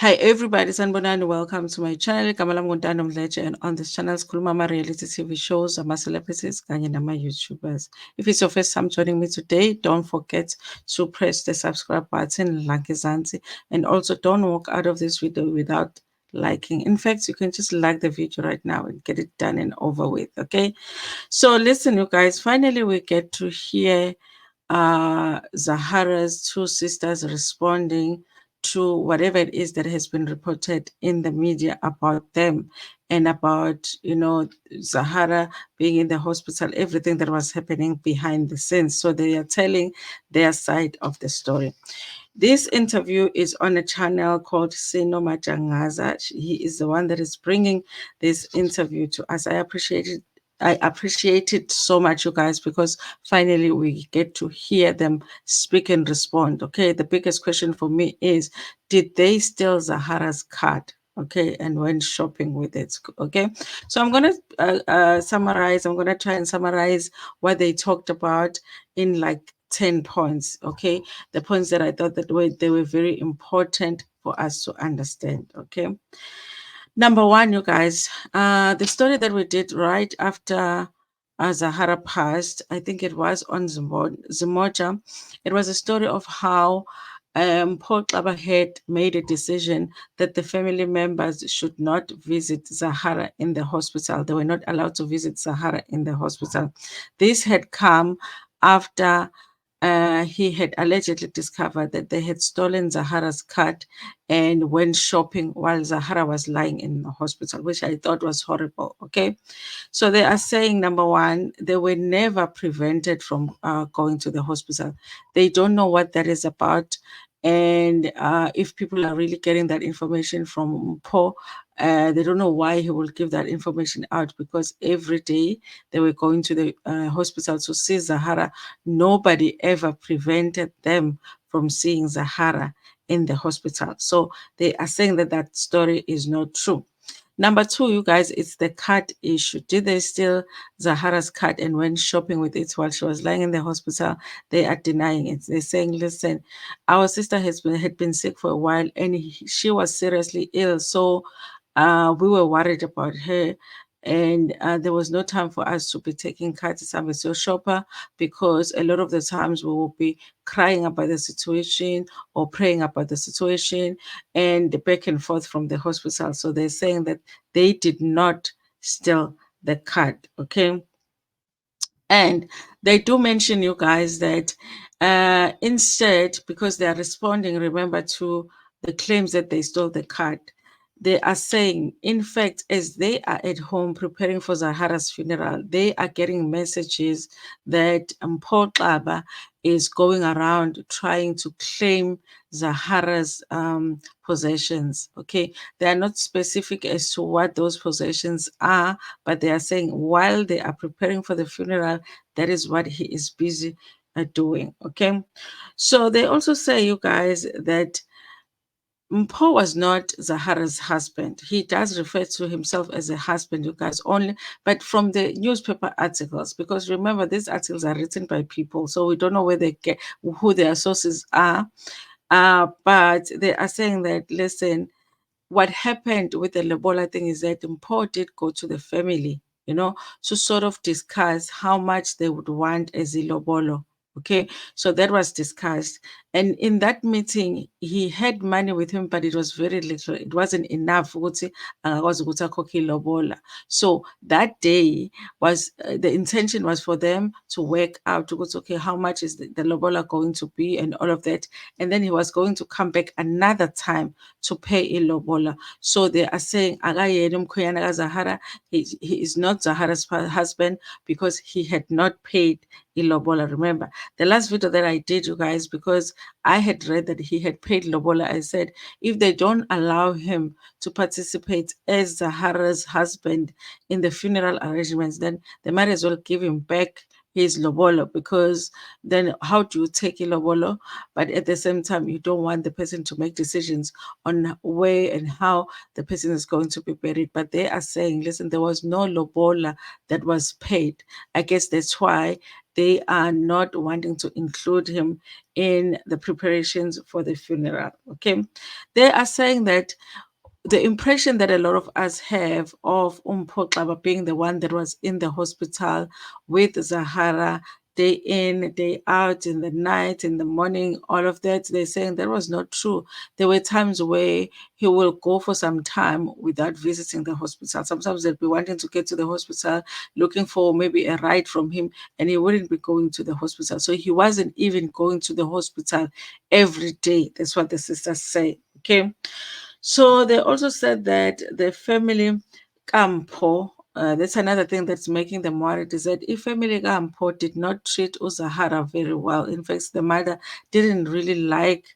Hi everybody, sanibonani. Welcome to my channel. Igama lami nguNtando Mdletshe, and on this channel sikhuluma ama-reality TV shows, ama-celebrities kanye nama-YouTubers. If it's your first time joining me today, don't forget to press the subscribe button, like izansi, and also don't walk out of this video without liking. In fact, you can just like the video right now and get it done and over with, okay? So listen, you guys, finally we get to hear Zahara's two sisters responding to whatever it is that has been reported in the media about them and about, Zahara being in the hospital, everything that was happening behind the scenes. So they are telling their side of the story. This interview is on a channel called Sino Majangaza. He is the one that is bringing this interview to us. I appreciate it so much, you guys, because finally we get to hear them speak and respond. Okay, the biggest question for me is, did they steal Zahara's card? Okay, and went shopping with it. Okay, so I'm gonna summarize. I'm gonna try and summarize what they talked about in like 10 points. Okay, the points that I thought that they were very important for us to understand. Okay. Number one, you guys, the story that we did right after Zahara passed, I think it was on Zimoja. It was a story of how Paul Klaba had made a decision that the family members should not visit Zahara in the hospital. They were not allowed to visit Zahara in the hospital. This had come after he had allegedly discovered that they had stolen Zahara's card and went shopping while Zahara was lying in the hospital, which I thought was horrible. Okay. So they are saying, number one, they were never prevented from going to the hospital. They don't know what that is about. And if people are really getting that information from Paul, they don't know why he will give that information out, because every day they were going to the hospital to see Zahara. Nobody ever prevented them from seeing Zahara in the hospital. So they are saying that that story is not true. Number two, you guys, it's the card issue. Did they steal Zahara's card and went shopping with it while she was lying in the hospital? They are denying it. They're saying, listen, our sister had been sick for a while and she was seriously ill. So we were worried about her. And there was no time for us to be taking cards to Samvisio Shopper, because a lot of the times we will be crying about the situation or praying about the situation and back and forth from the hospital. So they're saying that they did not steal the card. Okay. And they do mention, you guys, that instead, because they are responding, remember, to the claims that they stole the card, they are saying, in fact, as they are at home preparing for Zahara's funeral, they are getting messages that Paul Klaba is going around trying to claim Zahara's possessions. Okay, they are not specific as to what those possessions are, but they are saying while they are preparing for the funeral, that is what he is busy doing. Okay, so they also say, you guys, that Mpho was not Zahara's husband. He does refer to himself as a husband, you guys, only, but from the newspaper articles, because remember, these articles are written by people, so we don't know where they get who their sources are. But they are saying that, listen, what happened with the Lobola thing is that Mpho did go to the family, to sort of discuss how much they would want as a Lobolo. Okay, so that was discussed. And in that meeting, he had money with him, but it was very little. It wasn't enough. Lobola. So that day was the intention was for them to work out to go, okay, how much is the Lobola going to be and all of that. And then he was going to come back another time to pay ilobola. So they are saying akayena umkhwenyana kaZahara, he is not Zahara's husband, because he had not paid ilobola. Remember the last video that I did, you guys, because I had read that he had paid lobola. I said, if they don't allow him to participate as Zahara's husband in the funeral arrangements, then they might as well give him back his lobolo, because then how do you take a lobolo, but at the same time you don't want the person to make decisions on where and how the person is going to be buried. But they are saying, listen, there was no lobola that was paid. I guess that's why they are not wanting to include him in the preparations for the funeral. Okay. They are saying that the impression that a lot of us have of Mpho being the one that was in the hospital with Zahara day in, day out, in the night, in the morning, all of that, they're saying that was not true. There were times where he will go for some time without visiting the hospital. Sometimes they'll be wanting to get to the hospital, looking for maybe a ride from him, and he wouldn't be going to the hospital. So he wasn't even going to the hospital every day. That's what the sisters say. Okay. So they also said that the family Kampo, that's another thing that's making them worried, is that if family Kampo did not treat Uzahara very well, in fact, the mother didn't really like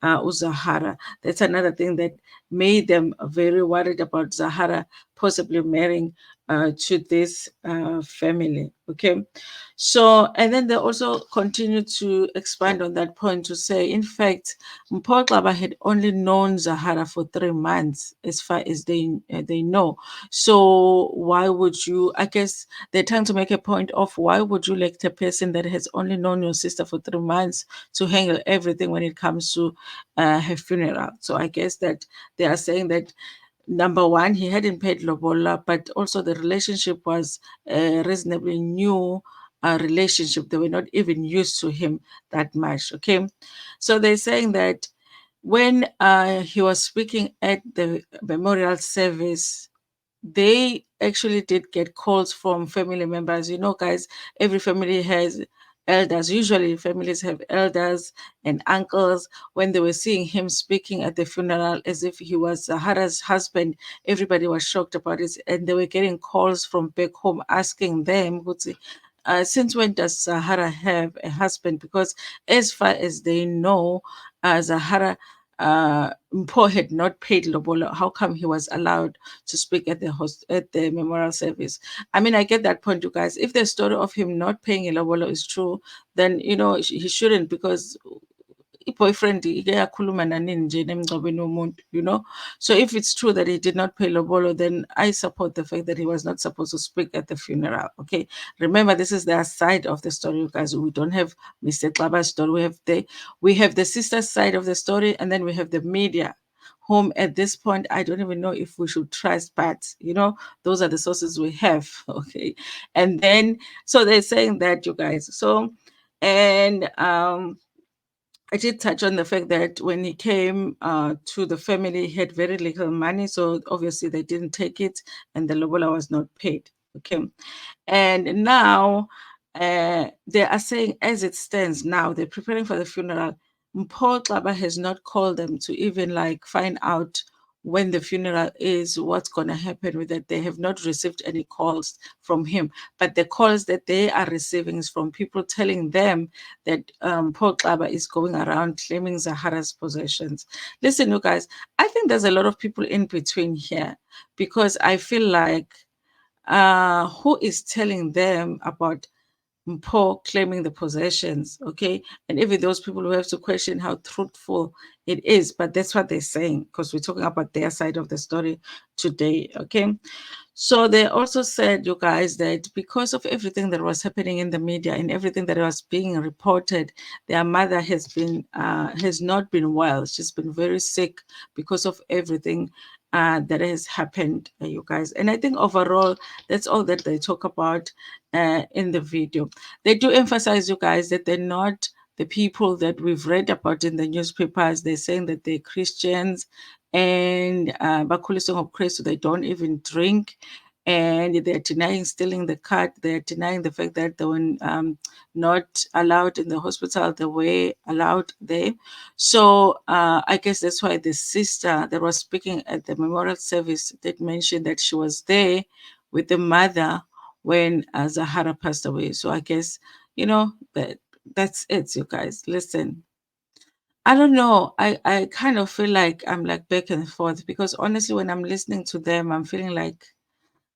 Uzahara. That's another thing that made them very worried about Zahara possibly marrying to this family. Okay. So, and then they also continue to expand on that point to say, in fact, Mpho had only known Zahara for 3 months, as far as they know. So why would you? I guess they're trying to make a point of why would you elect a person that has only known your sister for 3 months to handle everything when it comes to her funeral? So I guess that they are saying that number one, he hadn't paid lobola, but also the relationship was a reasonably new relationship. They were not even used to him that much. Okay, so they're saying that when he was speaking at the memorial service, they actually did get calls from family members. You know, guys, every family has elders. Usually, families have elders and uncles. When they were seeing him speaking at the funeral as if he was Zahara's husband, everybody was shocked about it. And they were getting calls from back home asking them, since when does Zahara have a husband? Because as far as they know, Zahara Mpho had not paid Lobola. How come he was allowed to speak at the memorial service? I mean, I get that point, you guys. If the story of him not paying a Lobola is true, then he shouldn't, because i-boyfriend ike yakhuluma nanini nje emngcwabeni womuntu, so if it's true that he did not pay lobolo, then I support the fact that he was not supposed to speak at the funeral. Okay, remember, this is their side of the story, you guys. We don't have Mr. Klaba's story. We have the sister's side of the story, and then we have the media, whom at this point I don't even know if we should trust, but those are the sources we have. Okay, and then so they're saying that, you guys. So, and I did touch on the fact that when he came to the family, he had very little money, so obviously they didn't take it, and the lobola was not paid. Okay, and now they are saying, as it stands now, they're preparing for the funeral. Mpho Xaba has not called them to even like find out when the funeral is, what's going to happen with it. They have not received any calls from him, but the calls that they are receiving is from people telling them that Mpho Xaba is going around claiming Zahara's possessions. Listen, you guys, I think there's a lot of people in between here, because I feel like who is telling them about Mpho claiming the possessions? Okay, and even those people who have to question how truthful it is, but that's what they're saying, because we're talking about their side of the story today. Okay, so they also said, you guys, that because of everything that was happening in the media and everything that was being reported, their mother has not been well. She's been very sick because of everything that has happened, you guys. And I think overall, that's all that they talk about in the video. They do emphasize, you guys, that they're not the people that we've read about in the newspapers. They're saying that they're Christians and bakhuliswe ngobuKristu, they don't even drink, and they're denying stealing the card. They're denying the fact that they were not allowed in the hospital. They were allowed there. So I guess that's why the sister that was speaking at the memorial service did mention that she was there with the mother when Zahara passed away. So I guess that's it, you guys. Listen, I don't know. I kind of feel like I'm like back and forth, because honestly, when I'm listening to them, I'm feeling like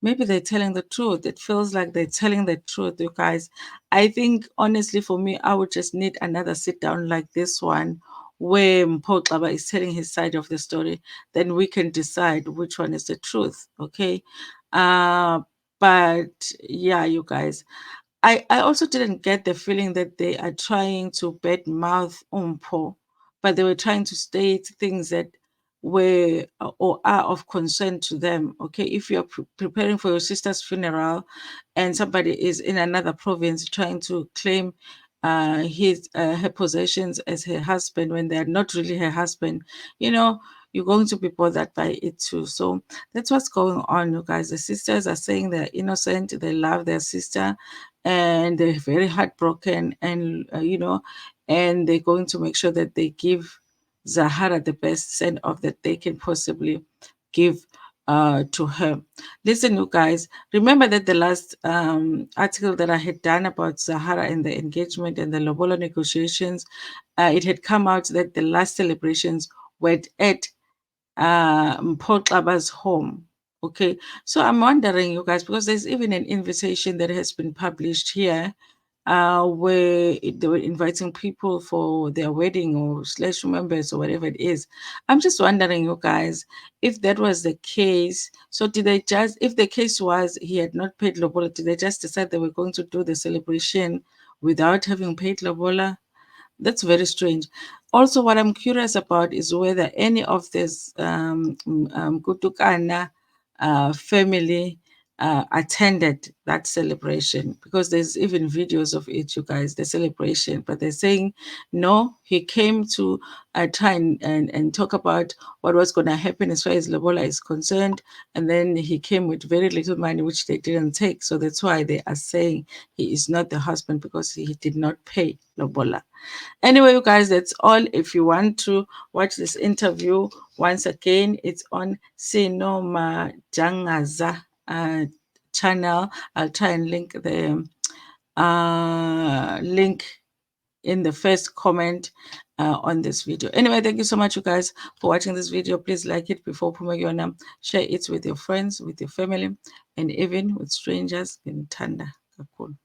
maybe they're telling the truth. It feels like they're telling the truth, you guys. I think honestly, for me, I would just need another sit down like this one, where Mpho Xaba is telling his side of the story. Then we can decide which one is the truth. Okay. Uh, but yeah, you guys. I also didn't get the feeling that they are trying to badmouth Umpo, but they were trying to state things that were or are of concern to them. Okay, if you're preparing for your sister's funeral and somebody is in another province trying to claim his her possessions as her husband when they're not really her husband, you know, you're going to be bothered by it too. So that's what's going on, you guys. The sisters are saying they're innocent, they love their sister, and they're very heartbroken, and and they're going to make sure that they give Zahara the best send off that they can possibly give to her. Listen, you guys, remember that the last article that I had done about Zahara and the engagement and the Lobola negotiations, it had come out that the last celebrations were at Mpho Xaba's home. Okay, so I'm wondering, you guys, because there's even an invitation that has been published here where they were inviting people for their wedding or slash members or whatever it is. I'm just wondering, you guys, if that was the case. So did they just, if the case was he had not paid Lobola, did they just decide they were going to do the celebration without having paid Lobola? That's very strange. Also, what I'm curious about is whether any of this Kutukana family attended that celebration, because there's even videos of it, you guys, the celebration. But they're saying no, he came to try and talk about what was going to happen as far as Lobola is concerned. And then he came with very little money, which they didn't take. So that's why they are saying he is not the husband, because he did not pay Lobola. Anyway, you guys, that's all. If you want to watch this interview once again, it's on Sinoma Jangaza channel. I'll try and link the link in the first comment on this video. Anyway, thank you so much, you guys, for watching this video. Please like it before Pumayona. Share it with your friends, with your family, and even with strangers in Tanda. Kakulu.